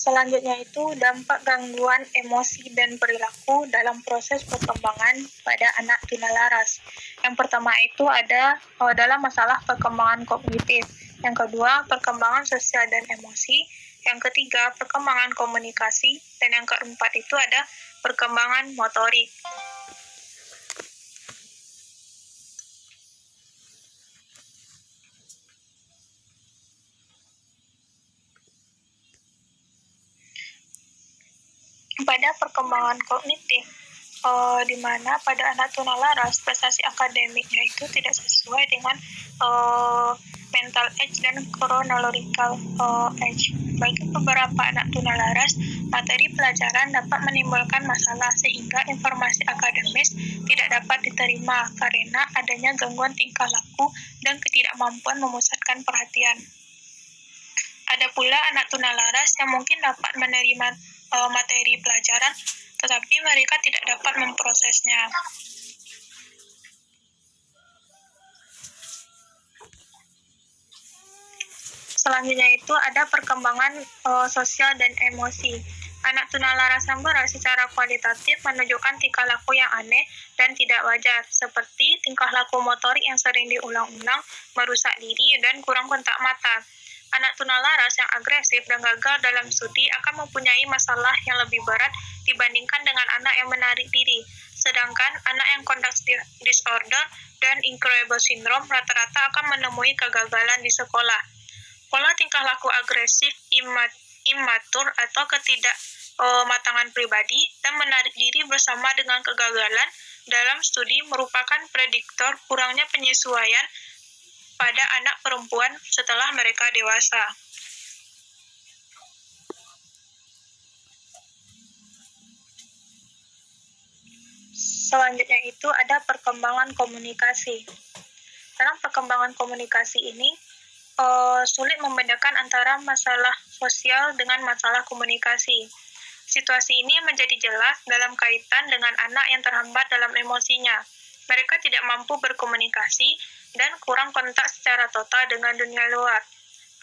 Selanjutnya itu dampak gangguan emosi dan perilaku dalam proses perkembangan pada anak tunalaras. Yang pertama itu ada dalam masalah perkembangan kognitif. Yang kedua, perkembangan sosial dan emosi. Yang ketiga, perkembangan komunikasi. Dan yang keempat itu ada perkembangan motorik. Pada perkembangan kognitif, di mana pada anak tunalaras prestasi akademiknya itu tidak sesuai dengan mental age dan chronological age. Bagi beberapa anak tunalaras, materi pelajaran dapat menimbulkan masalah sehingga informasi akademis tidak dapat diterima karena adanya gangguan tingkah laku dan ketidakmampuan memusatkan perhatian. Ada pula anak tunalaras yang mungkin dapat menerima materi pelajaran, tetapi mereka tidak dapat memprosesnya. Selanjutnya itu ada perkembangan sosial dan emosi. Anak tunalaras yang berat secara kualitatif menunjukkan tingkah laku yang aneh dan tidak wajar, seperti tingkah laku motorik yang sering diulang-ulang, merusak diri, dan kurang kontak mata. Anak tunalaras yang agresif dan gagal dalam studi akan mempunyai masalah yang lebih berat dibandingkan dengan anak yang menarik diri. Sedangkan anak yang conduct disorder dan incurable syndrome rata-rata akan menemui kegagalan di sekolah. Pola tingkah laku agresif, imatur atau ketidakmatangan pribadi dan menarik diri bersama dengan kegagalan dalam studi merupakan prediktor kurangnya penyesuaian pada anak perempuan setelah mereka dewasa. Selanjutnya itu ada perkembangan komunikasi. Dalam perkembangan komunikasi ini, sulit membedakan antara masalah sosial dengan masalah komunikasi. Situasi ini menjadi jelas dalam kaitan dengan anak yang terhambat dalam emosinya. Mereka tidak mampu berkomunikasi dan kurang kontak secara total dengan dunia luar.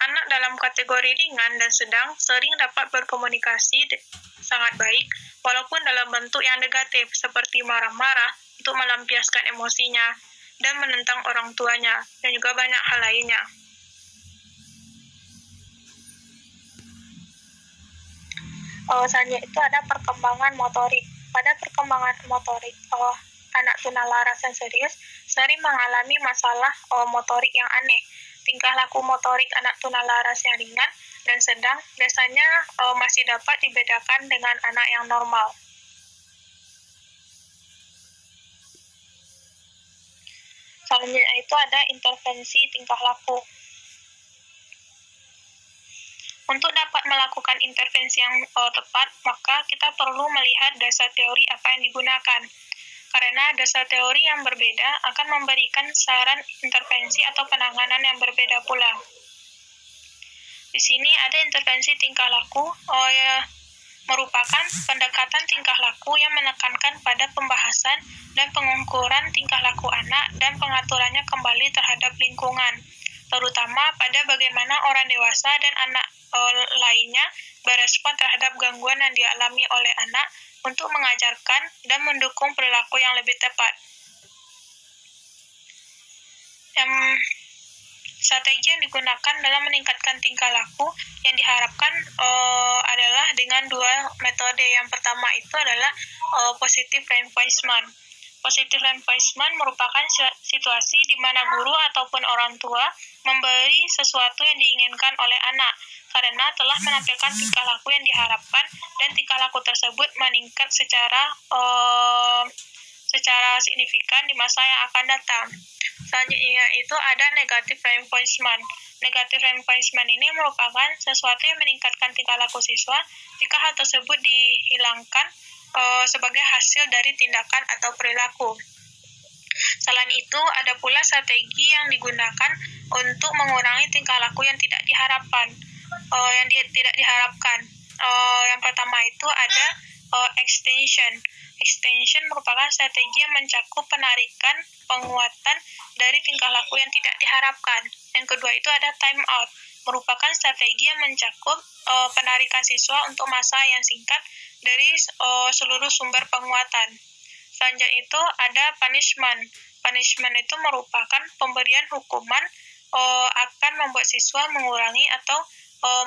Anak dalam kategori ringan dan sedang sering dapat berkomunikasi sangat baik, walaupun dalam bentuk yang negatif, seperti marah-marah untuk melampiaskan emosinya, dan menentang orang tuanya, dan juga banyak hal lainnya. Selanjutnya itu ada perkembangan motorik. Pada perkembangan motorik, anak tunalaras yang serius sering mengalami masalah motorik yang aneh. Tingkah laku motorik anak tunalaras yang ringan dan sedang biasanya masih dapat dibedakan dengan anak yang normal. Selanjutnya itu ada intervensi tingkah laku. Untuk dapat melakukan intervensi yang tepat, maka kita perlu melihat dasar teori apa yang digunakan. Karena dasar teori yang berbeda akan memberikan saran intervensi atau penanganan yang berbeda pula. Di sini ada intervensi tingkah laku, merupakan pendekatan tingkah laku yang menekankan pada pembahasan dan pengukuran tingkah laku anak dan pengaturannya kembali terhadap lingkungan, terutama pada bagaimana orang dewasa dan anak lainnya berespon terhadap gangguan yang dialami oleh anak untuk mengajarkan dan mendukung perilaku yang lebih tepat. Strategi yang digunakan dalam meningkatkan tingkah laku yang diharapkan adalah dengan dua metode. Yang pertama itu adalah positive reinforcement. Positive reinforcement merupakan situasi di mana guru ataupun orang tua memberi sesuatu yang diinginkan oleh anak karena telah menampilkan tingkah laku yang diharapkan dan tingkah laku tersebut meningkat secara signifikan di masa yang akan datang. Selanjutnya itu ada negative reinforcement. Negative reinforcement ini merupakan sesuatu yang meningkatkan tingkah laku siswa jika hal tersebut dihilangkan sebagai hasil dari tindakan atau perilaku. Selain itu, ada pula strategi yang digunakan untuk mengurangi tingkah laku yang tidak diharapkan. Yang pertama itu ada extension. Extension merupakan strategi yang mencakup penarikan, penguatan dari tingkah laku yang tidak diharapkan. Yang kedua itu ada time out. merupakan strategi yang mencakup penarikan siswa untuk masa yang singkat dari seluruh sumber penguatan. Selanjutnya itu ada punishment. Punishment itu merupakan pemberian hukuman akan membuat siswa mengurangi atau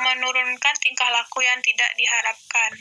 menurunkan tingkah laku yang tidak diharapkan.